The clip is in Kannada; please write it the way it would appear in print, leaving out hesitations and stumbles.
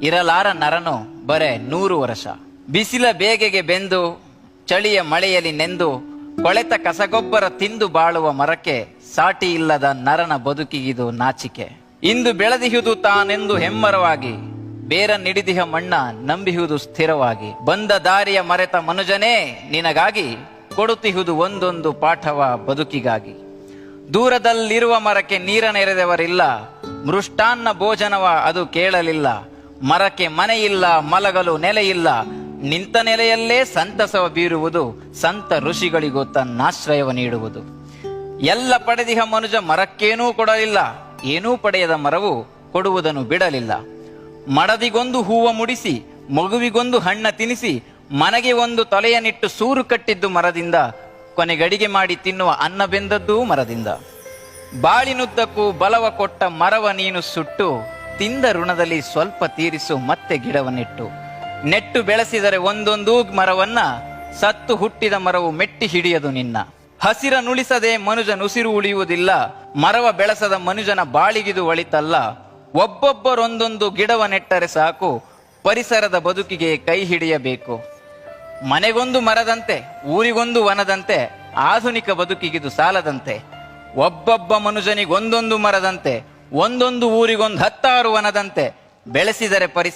ಇರಲಾರ ನರನು ಬರೇ 100 ವರ್ಷ. ಬಿಸಿಲ ಬೇಗೆಗೆ ಬೆಂದು ಚಳಿಯ ಮಳೆಯಲ್ಲಿ ನೆಂದು ಕೊಳೆತ ಕಸಗೊಬ್ಬರ ತಿಂದು ಬಾಳುವ ಮರಕ್ಕೆ ಸಾಟಿ ಇಲ್ಲದ ನರನ ಬದುಕಿಗಿದು ನಾಚಿಕೆ. ಇಂದು ಬೆಳೆದಿಹುದು ತಾನೆಂದು ಹೆಮ್ಮರವಾಗಿ, ಬೇರ ನಿಡಿದಿಹ ಮಣ್ಣ ನಂಬಿಹುದು ಸ್ಥಿರವಾಗಿ. ಬಂದ ದಾರಿಯ ಮರೆತ ಮನುಜನೇ ನಿನಗಾಗಿ, ಕೊಡುತ್ತಿಹುದು ಒಂದೊಂದು ಪಾಠವ ಬದುಕಿಗಾಗಿ. ದೂರದಲ್ಲಿರುವ ಮರಕ್ಕೆ ನೀರ ನೆರೆದವರಿಲ್ಲ, ಮೃಷ್ಟಾನ್ನ ಭೋಜನವ ಅದು ಕೇಳಲಿಲ್ಲ. ಮರಕ್ಕೆ ಮನೆಯಿಲ್ಲ, ಮಲಗಲು ನೆಲೆಯಿಲ್ಲ, ನಿಂತ ನೆಲೆಯಲ್ಲೇ ಸಂತಸವ ಬೀರುವುದು ಸಂತ ಋಷಿಗಳಿಗೂ ತನ್ನಾಶ್ರಯವ ನೀಡುವುದು. ಎಲ್ಲ ಪಡೆದಿಹ ಮನುಜ ಮರಕ್ಕೇನೂ ಕೊಡಲಿಲ್ಲ, ಏನೂ ಪಡೆಯದ ಮರವು ಕೊಡುವುದನ್ನು ಬಿಡಲಿಲ್ಲ. ಮಡದಿಗೊಂದು ಹೂವ ಮುಡಿಸಿ, ಮಗುವಿಗೊಂದು ಹಣ್ಣ ತಿನಿಸಿ, ಮನೆಗೆ ಒಂದು ತೊಲೆಯನ್ನಿಟ್ಟು ಸೂರು ಕಟ್ಟಿದ್ದು ಮರದಿಂದ, ಕೊನೆಗಡಿಗೆ ಮಾಡಿ ತಿನ್ನುವ ಅನ್ನ ಬೆಂದದ್ದೂ ಮರದಿಂದ. ಬಾಳಿನುದ್ದಕ್ಕೂ ಬಲವ ಕೊಟ್ಟ ಮರವ ನೀನು ಸುಟ್ಟು, ತಿಂದ ಋಣದಲ್ಲಿ ಸ್ವಲ್ಪ ತೀರಿಸು ಮತ್ತೆ ಗಿಡವ ನೆಟ್ಟು. ನೆಟ್ಟು ಬೆಳೆಸಿದರೆ ಒಂದೊಂದೂ ಮರವನ್ನ, ಸತ್ತು ಹುಟ್ಟಿದ ಮರವು ಮೆಟ್ಟಿ ಹಿಡಿಯದು ನಿನ್ನ. ಹಸಿರ ನುಳಿಸದೆ ಮನುಜನುಸಿರು ಉಳಿಯುವುದಿಲ್ಲ, ಮರವ ಬೆಳೆಸದ ಮನುಜನ ಬಾಳಿಗಿದು ಒಳಿತಲ್ಲ. ಒಬ್ಬೊಬ್ಬರೊಂದೊಂದು ಗಿಡವ ನೆಟ್ಟರೆ ಸಾಕು, ಪರಿಸರದ ಬದುಕಿಗೆ ಕೈ ಹಿಡಿಯಬೇಕು. ಮನೆಗೊಂದು ಮರದಂತೆ, ಊರಿಗೊಂದು ವನದಂತೆ, ಆಧುನಿಕ ಬದುಕಿಗಿದು ಸಾಲದಂತೆ. ಒಬ್ಬೊಬ್ಬ ಮನುಜನಿಗೊಂದೊಂದು ಮರದಂತೆ, ಒಂದೊಂದು ಊರಿಗೊಂದು 10 ವನದಂತೆ, ಬೆಳೆಸಿದರೆ ಪರಿಸರ